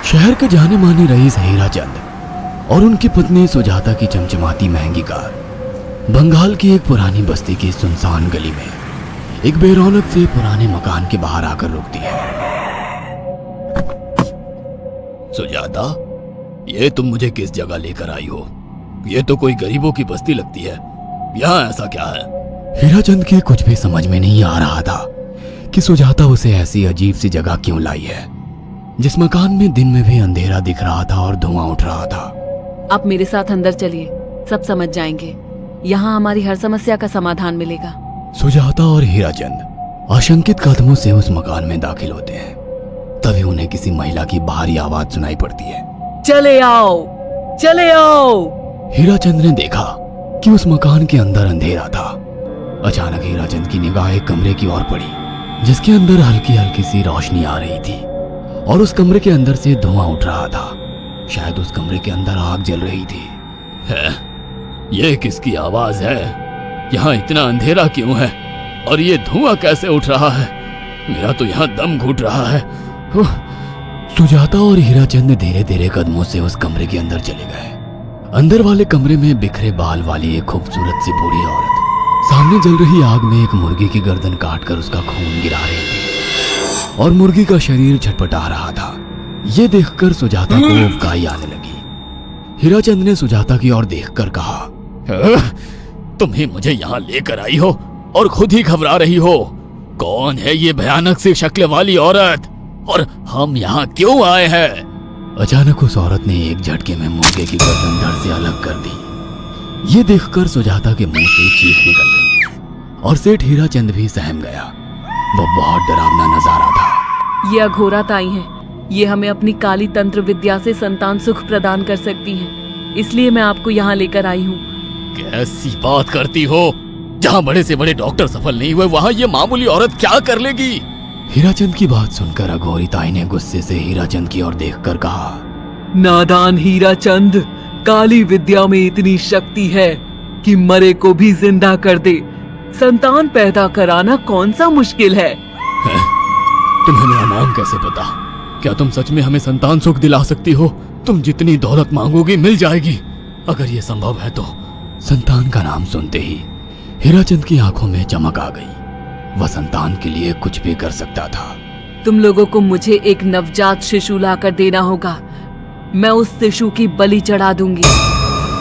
शहर के जाने माने रईस हीराचंद और उनकी पत्नी सुजाता की चमचमाती महंगी कार बंगाल की एक पुरानी बस्ती की सुनसान गली में एक बेरौनक से पुराने मकान के बाहर आकर रुकती है। सुजाता, ये तुम मुझे किस जगह लेकर आई हो? ये तो कोई गरीबों की बस्ती लगती है, यहाँ ऐसा क्या है? हीराचंद के कुछ भी समझ में नहीं आ रहा था कि सुजाता उसे ऐसी अजीब सी जगह क्यों लाई है, जिस मकान में दिन में भी अंधेरा दिख रहा था और धुआं उठ रहा था। आप मेरे साथ अंदर चलिए, सब समझ जाएंगे। यहाँ हमारी हर समस्या का समाधान मिलेगा। सुजाता और हीराचंद आशंकित कदमों से उस मकान में दाखिल होते हैं। तभी उन्हें किसी महिला की बाहरी आवाज सुनाई पड़ती है, चले आओ, चले आओ। हीराचंद ने देखा कि उस मकान के अंदर अंधेरा था। अचानक हीराचंद की निगाह एक कमरे की ओर पड़ी, जिसके अंदर हल्की हल्की सी रोशनी आ रही थी और उस कमरे के अंदर से धुआं उठ रहा था। शायद उस कमरे के अंदर आग जल रही थी। है? ये किसकी आवाज है? यहाँ इतना अंधेरा क्यों है और ये धुआं कैसे उठ रहा है? मेरा तो यहाँ दम घुट रहा है। सुजाता और हीराचंद धीरे धीरे कदमों से उस कमरे के अंदर चले गए। अंदर वाले कमरे में बिखरे बाल वाली एक खूबसूरत सी बूढ़ी औरत सामने जल रही आग में एक मुर्गी की गर्दन काटकर उसका खून गिरा रही थी और मुर्गी का शरीर छटपटा रहा था। ये देखकर सुजाता को उबकाई आने लगी। हीराचंद ने सुजाता की ओर देखकर कहा, तुम ही मुझे यहाँ लेकर आई हो और खुद ही घबरा रही हो। कौन है ये भयानक सी शक्ल वाली औरत और हम यहाँ क्यों आए हैं? अचानक उस औरत ने एक झटके में मुर्गे की गर्दन धड़ से अलग कर दी। ये देखकर सुजाता के मुंह से चीख निकल गई और सेठ हीराचंद भी सहम गया। वो बहुत डरावना नजारा था। ये अघोरा ताई हैं। ये हमें अपनी काली तंत्र विद्या से संतान सुख प्रदान कर सकती हैं। इसलिए मैं आपको यहाँ लेकर आई हूँ। कैसी बात करती हो? जहाँ बड़े से बड़े डॉक्टर सफल नहीं हुए, वहाँ ये मामूली औरत क्या कर लेगी? हीराचंद की बात सुनकर अघोरी ताई ने गुस्से से हीराचंद की ओर देखकर कहा, नादान हीराचंद, काली विद्या में इतनी शक्ति है कि मरे को भी जिंदा कर दे। संतान पैदा कराना कौन सा मुश्किल है? तुम्हें मेरा नाम कैसे पता? क्या तुम सच में हमें संतान सुख दिला सकती हो? तुम जितनी दौलत मांगोगी मिल जाएगी, अगर ये संभव है तो। संतान का नाम सुनते ही हीराचंद की आंखों में चमक आ गई। वह संतान के लिए कुछ भी कर सकता था। तुम लोगों को मुझे एक नवजात शिशु लाकर देना होगा। मैं उस शिशु की बलि चढ़ा दूंगी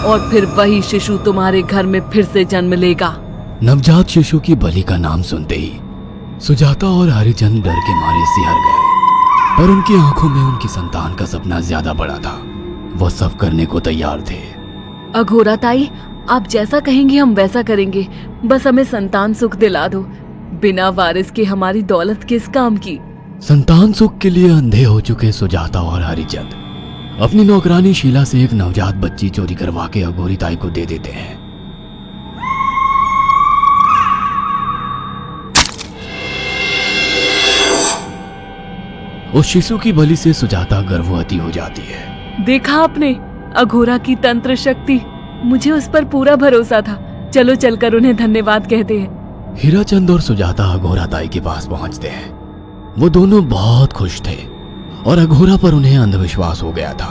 और फिर वही शिशु तुम्हारे घर में फिर से जन्म लेगा। नवजात शिशु की बलि का नाम सुनते ही सुजाता और हरिचंद डर के मारे सिहर गए, पर उनकी आंखों में उनकी संतान का सपना ज्यादा बड़ा था। वो सब करने को तैयार थे। अघोरा ताई, आप जैसा कहेंगे हम वैसा करेंगे। बस हमें संतान सुख दिला दो। बिना वारिस के हमारी दौलत किस काम की? संतान सुख के लिए अंधे हो चुके सुजाता और हरिचंद अपनी नौकरानी शीला से एक नवजात बच्ची चोरी करवा के अघोरी ताई को दे देते हैं। उस शिशु की बलि से सुजाता गर्भवती हो जाती है। देखा आपने अघोरा की तंत्र शक्ति? मुझे उस पर पूरा भरोसा था। चलो चलकर उन्हें धन्यवाद कहते हैं। हीराचंद और सुजाता अघोरा ताई के पास पहुंचते हैं। वो दोनों बहुत खुश थे और अघोरा पर उन्हें अंधविश्वास हो गया था।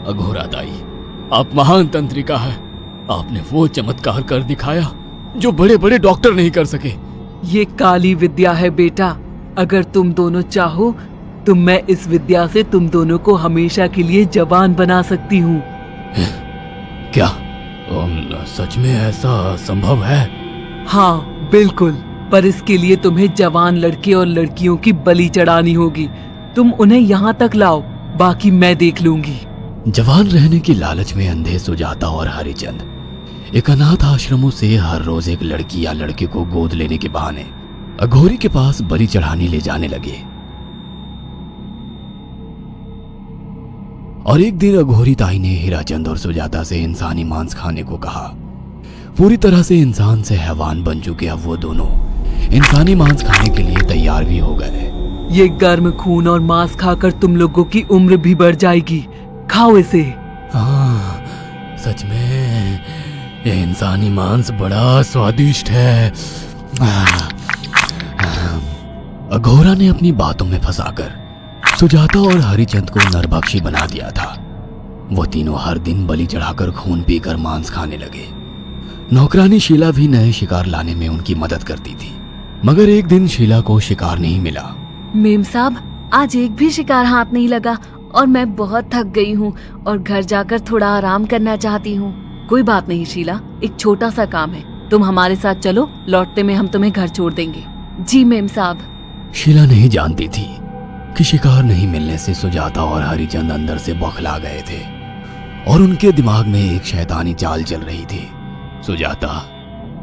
अघोरा ताई, आप महान तंत्रिका है। आपने वो चमत्कार कर दिखाया जो बड़े बड़े डॉक्टर नहीं कर सके। ये काली विद्या है बेटा। अगर तुम दोनों चाहो तो मैं इस विद्या से तुम दोनों को हमेशा के लिए जवान बना सकती हूँ। क्या सच में ऐसा संभव है? हाँ बिल्कुल, पर इसके लिए तुम्हें जवान लड़के और लड़कियों की बलि चढ़ानी होगी। तुम उन्हें यहाँ तक लाओ, बाकी मैं देख लूंगी। जवान रहने की लालच में अंधे सुजाता और हरिचंद एक अनाथ आश्रमों से हर रोज एक लड़की या लड़के को गोद लेने के बहाने अघोरी के पास बलि चढ़ाने ले जाने लगे। और एक दिन अघोरी ताई ने हीराचंद और सुजाता से इंसानी मांस खाने को कहा। पूरी तरह से इंसान से हैवान बन चुके अब वो दोनों इंसानी मांस खाने के लिए तैयार भी हो गए। ये गर्म खून और मांस खाकर तुम लोगों की उम्र भी बढ़ जाएगी। खाओ इसे। हाँ, सच में ये इंसानी मांस बड़ा स्वादिष्ट है। अघोरा ने अपनी बातों में फंसाकर सुजाता और हरिचंद को नरभक्षी बना दिया था। वो तीनों हर दिन बलि चढ़ाकर खून पीकर मांस खाने लगे। नौकरानी शीला भी नए शिकार लाने में उनकी मदद करती थी, मगर एक दिन शीला को शिकार नहीं मिला। मेम साहब, आज एक भी शिकार हाथ नहीं लगा और मैं बहुत थक गई हूँ और घर जाकर थोड़ा आराम करना चाहती हूँ। कोई बात नहीं शीला, एक छोटा सा काम है, तुम हमारे साथ चलो, लौटते में हम तुम्हें घर छोड़ देंगे। जी मेम साहब। शीला नहीं जानती थी कि शिकार नहीं मिलने से सुजाता और हरिचंद अंदर से बौखला गए थे और उनके दिमाग में एक शैतानी चाल चल रही थी। सुजाता,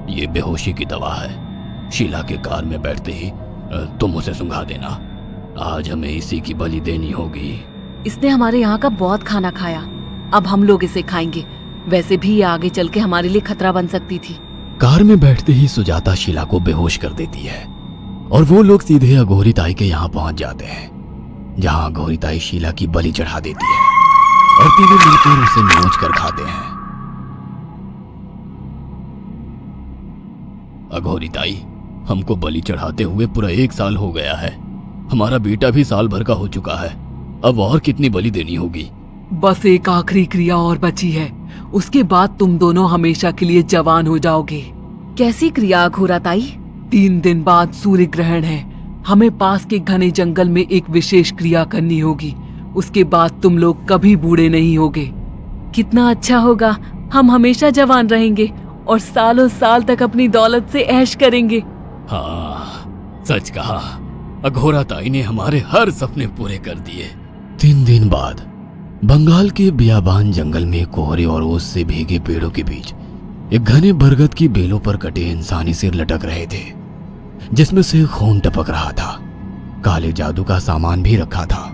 ये बेहोशी की दवा है। शीला के कार में बैठते ही तुम उसे सुंघा देना। आज हमें इसी की बलि देनी होगी। इसने हमारे यहाँ का बहुत खाना खाया, अब हम लोग इसे खाएंगे। वैसे भी ये आगे चल के हमारे लिए खतरा बन सकती थी। कार में बैठते ही सुजाता शीला को बेहोश कर देती है और वो लोग सीधे अघोरी ताई के यहाँ पहुंच जाते हैं, जहाँ अघोरी ताई शीला की बलि चढ़ा देती है और तीनों मिलकर उसे नोच कर खाते हैं। अघोरी ताई, हमको बलि चढ़ाते हुए पूरा 1 साल हो गया है। हमारा बेटा भी साल भर का हो चुका है। अब और कितनी बलि देनी होगी? बस एक आखिरी क्रिया और बची है, उसके बाद तुम दोनों हमेशा के लिए जवान हो जाओगे। कैसी क्रिया अघोरा ताई? 3 दिन बाद सूर्य ग्रहण है। हमें पास के घने जंगल में एक विशेष क्रिया करनी होगी। उसके बाद तुम लोग कभी बूढ़े नहीं होगे। कितना अच्छा होगा, हम हमेशा जवान रहेंगे और सालों साल तक अपनी दौलत से ऐश करेंगे। हाँ, सच कहा। अघोरा ताई ने हमारे हर सपने पूरे कर दिए। 3 दिन बाद बंगाल के बियाबान जंगल में कोहरे और ओस से भीगे पेड़ों के बीच एक घने बरगद की बेलों पर कटे इंसानी सिर लटक रहे थे, जिसमें से खून टपक रहा था। काले जादू का सामान भी रखा था।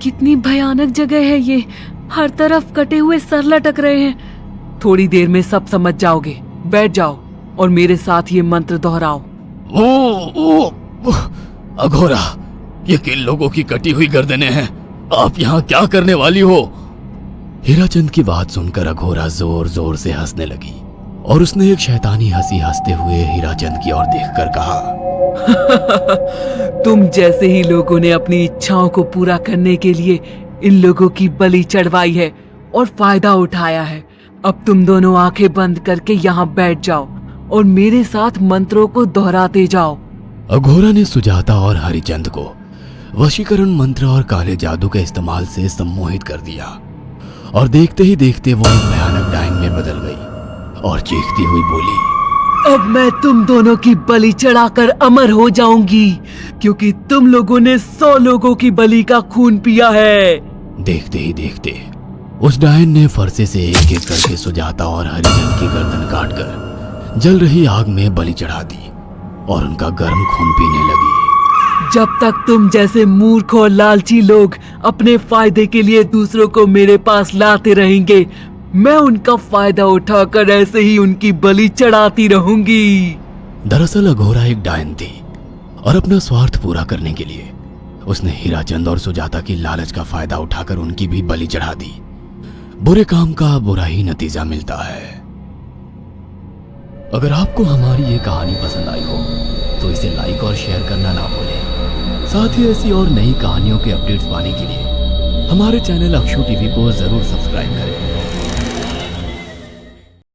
कितनी भयानक जगह है ये, हर तरफ कटे हुए सर लटक रहे हैं। थोड़ी देर में सब समझ जाओगे। बैठ जाओ और मेरे साथ ये मंत्र दोहराओ। ओ, अघोरा, ये किन लोगों की कटी हुई गर्दनें हैं? आप यहाँ क्या करने वाली हो? हीराचंद की बात सुनकर अघोरा जोर जोर से हंसने लगी और उसने एक शैतानी हंसी हंसते हुए हीराचंद की ओर देखकर कहा, तुम जैसे ही लोगों ने अपनी इच्छाओं को पूरा करने के लिए इन लोगों की बलि चढ़वाई है और फायदा उठाया है। अब तुम दोनों आंखें बंद करके यहाँ बैठ जाओ और मेरे साथ मंत्रों को दोहराते जाओ। अघोरा ने सुजाता और हरिचंद को वशीकरण मंत्र और काले जादू के इस्तेमाल से सम्मोहित कर दिया और देखते ही देखते वो एक भयानक डायन में बदल गई और चीखती हुई बोली, अब मैं तुम दोनों की बलि चढ़ाकर अमर हो जाऊंगी, क्योंकि तुम लोगों ने 100 लोगों की बलि का खून पिया है। देखते ही देखते उस डायन ने फरसे से एक एक करके सुजाता और हरिचंद की गर्दन काटकर जल रही आग में बलि चढ़ा दी और उनका गर्म खून पीने लगी। जब तक तुम जैसे मूर्ख और लालची लोग अपने फायदे के लिए दूसरों को मेरे पास लाते रहेंगे, मैं उनका फायदा उठाकर ऐसे ही उनकी बलि चढ़ाती रहूंगी। दरअसल अघोरा एक डायन थी और अपना स्वार्थ पूरा करने के लिए उसने हीराचंद और सुजाता की लालच का फायदा उठाकर उनकी भी बलि चढ़ा दी। बुरे काम का बुरा ही नतीजा मिलता है। अगर आपको हमारी ये कहानी पसंद आई हो तो इसे लाइक और शेयर करना ना भूलें। साथ ही ऐसी और नई कहानियों के अपडेट्स पाने के लिए हमारे चैनल अक्षु टीवी को जरूर सब्सक्राइब करें।